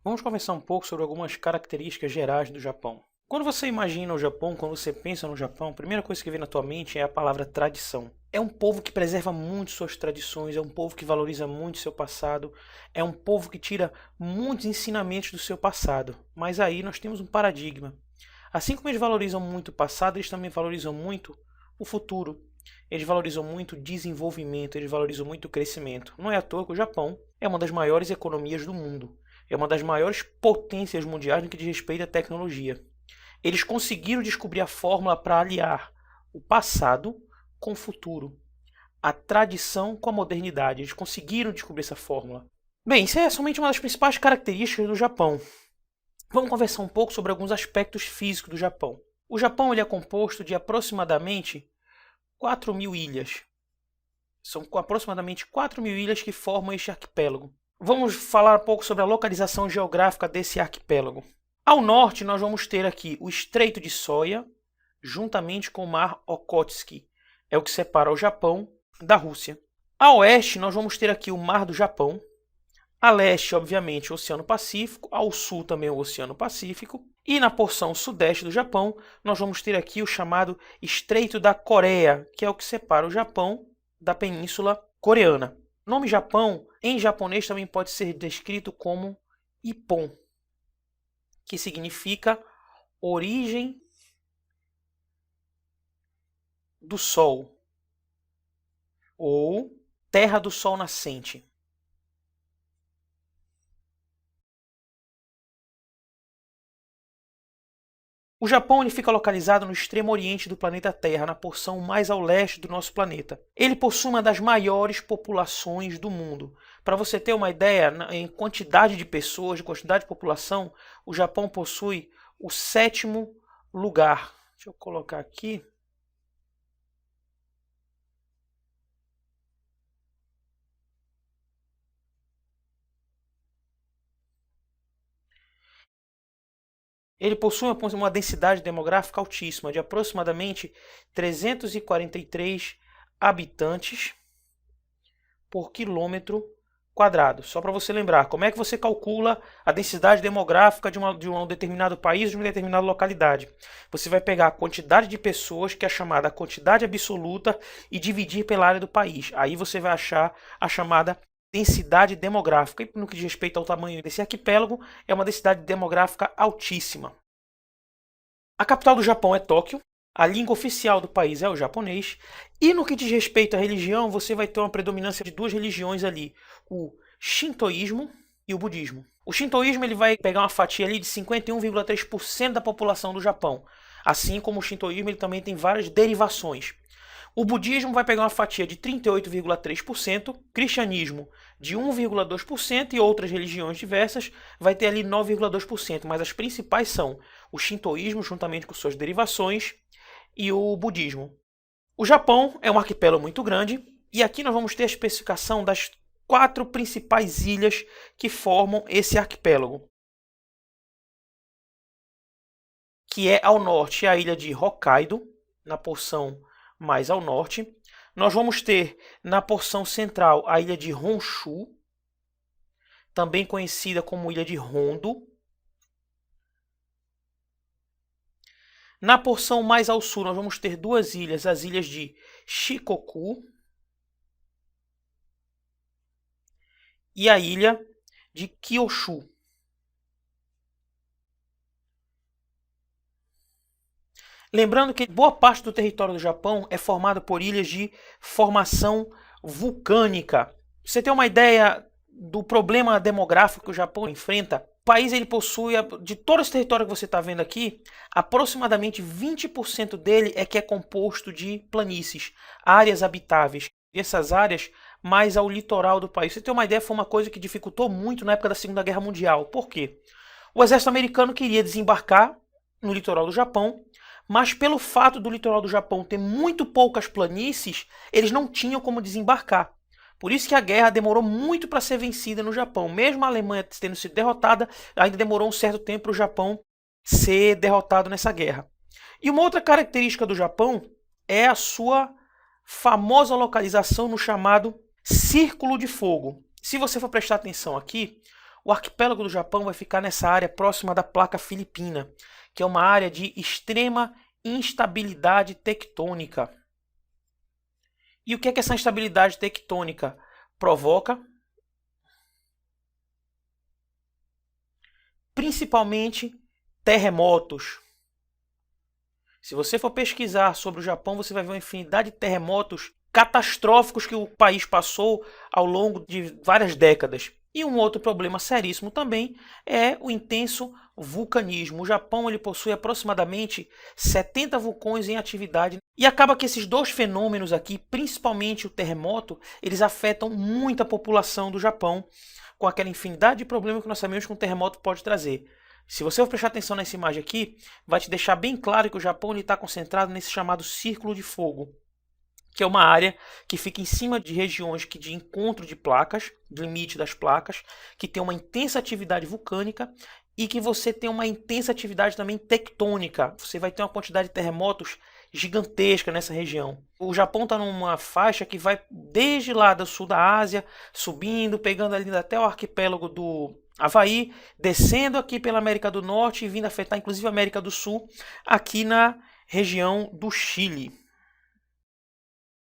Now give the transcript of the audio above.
Vamos conversar um pouco sobre algumas características gerais do Japão. Quando você imagina o Japão, quando você pensa no Japão, a primeira coisa que vem na tua mente é a palavra tradição. É um povo que preserva muito suas tradições, é um povo que valoriza muito seu passado, é um povo que tira muitos ensinamentos do seu passado. Mas aí nós temos um paradigma. Assim como eles valorizam muito o passado, eles também valorizam muito o futuro. Eles valorizam muito o desenvolvimento, eles valorizam muito o crescimento. Não é à toa que o Japão é uma das maiores economias do mundo. É uma das maiores potências mundiais no que diz respeito à tecnologia. Eles conseguiram descobrir a fórmula para aliar o passado com o futuro, a tradição com a modernidade. Eles conseguiram descobrir essa fórmula. Bem, isso é somente uma das principais características do Japão. Vamos conversar um pouco sobre alguns aspectos físicos do Japão. O Japão ele é composto de aproximadamente 4.000 ilhas. São aproximadamente 4.000 ilhas que formam este arquipélago. Vamos falar um pouco sobre a localização geográfica desse arquipélago. Ao norte, nós vamos ter aqui o Estreito de Soia, juntamente com o Mar Okhotsk. É o que separa o Japão da Rússia. A oeste, nós vamos ter aqui o Mar do Japão. A leste, obviamente, o Oceano Pacífico. Ao sul, também o Oceano Pacífico. E na porção sudeste do Japão, nós vamos ter aqui o chamado Estreito da Coreia, que é o que separa o Japão da Península Coreana. O nome Japão, em japonês, também pode ser descrito como Ippon, que significa origem do sol ou terra do sol nascente. O Japão ele fica localizado no extremo oriente do planeta Terra, na porção mais ao leste do nosso planeta. Ele possui uma das maiores populações do mundo. Para você ter uma ideia, em quantidade de pessoas, de quantidade de população, o Japão possui o 7º lugar. Deixa eu colocar aqui. Ele possui uma densidade demográfica altíssima, de aproximadamente 343 habitantes por quilômetro quadrado. Só para você lembrar, como é que você calcula a densidade demográfica de um determinado país, de uma determinada localidade? Você vai pegar a quantidade de pessoas, que é chamada quantidade absoluta, e dividir pela área do país. Aí você vai achar a chamada densidade demográfica. E no que diz respeito ao tamanho desse arquipélago, é uma densidade demográfica altíssima. A capital do Japão é Tóquio. A língua oficial do país é o japonês. E no que diz respeito à religião, você vai ter uma predominância de duas religiões ali: o shintoísmo e o budismo. O shintoísmo ele vai pegar uma fatia ali de 51,3% da população do Japão. Assim como o shintoísmo ele também tem várias derivações. O budismo vai pegar uma fatia de 38,3%, cristianismo de 1,2% e outras religiões diversas vai ter ali 9,2%, mas as principais são o shintoísmo, juntamente com suas derivações, e o budismo. O Japão é um arquipélago muito grande e aqui nós vamos ter a especificação das 4 principais ilhas que formam esse arquipélago, que é ao norte a ilha de Hokkaido, na porção mais ao norte. Nós vamos ter na porção central a ilha de Honshu, também conhecida como ilha de Hondo. Na porção mais ao sul nós vamos ter duas ilhas, as ilhas de Shikoku e a ilha de Kyushu. Lembrando que boa parte do território do Japão é formado por ilhas de formação vulcânica. Pra você ter uma ideia do problema demográfico que o Japão enfrenta, o país ele possui, de todo esse território que você está vendo aqui, aproximadamente 20% dele é que é composto de planícies, áreas habitáveis. E essas áreas mais ao litoral do país. Pra você ter uma ideia, foi uma coisa que dificultou muito na época da Segunda Guerra Mundial. Por quê? O exército americano queria desembarcar no litoral do Japão, mas pelo fato do litoral do Japão ter muito poucas planícies, eles não tinham como desembarcar. Por isso que a guerra demorou muito para ser vencida no Japão. Mesmo a Alemanha tendo sido derrotada, ainda demorou um certo tempo para o Japão ser derrotado nessa guerra. E uma outra característica do Japão é a sua famosa localização no chamado Círculo de Fogo. Se você for prestar atenção aqui, O arquipélago do Japão vai ficar nessa área próxima da placa filipina, que é uma área de extrema instabilidade tectônica. E o que é que essa instabilidade tectônica provoca? Principalmente terremotos. Se você for pesquisar sobre o Japão, você vai ver uma infinidade de terremotos catastróficos que o país passou ao longo de várias décadas. E um outro problema seríssimo também é o intenso vulcanismo. O Japão ele possui aproximadamente 70 vulcões em atividade e acaba que esses dois fenômenos aqui, principalmente o terremoto, eles afetam muito a população do Japão com aquela infinidade de problemas que nós sabemos que um terremoto pode trazer. Se você for prestar atenção nessa imagem aqui, vai te deixar bem claro que o Japão está concentrado nesse chamado Círculo de Fogo, que é uma área que fica em cima de regiões de encontro de placas, do limite das placas, que tem uma intensa atividade vulcânica e que você tem uma intensa atividade também tectônica. Você vai ter uma quantidade de terremotos gigantesca nessa região. O Japão está numa faixa que vai desde lá do sul da Ásia, subindo, pegando ali até o arquipélago do Havaí, descendo aqui pela América do Norte e vindo afetar inclusive a América do Sul, aqui na região do Chile.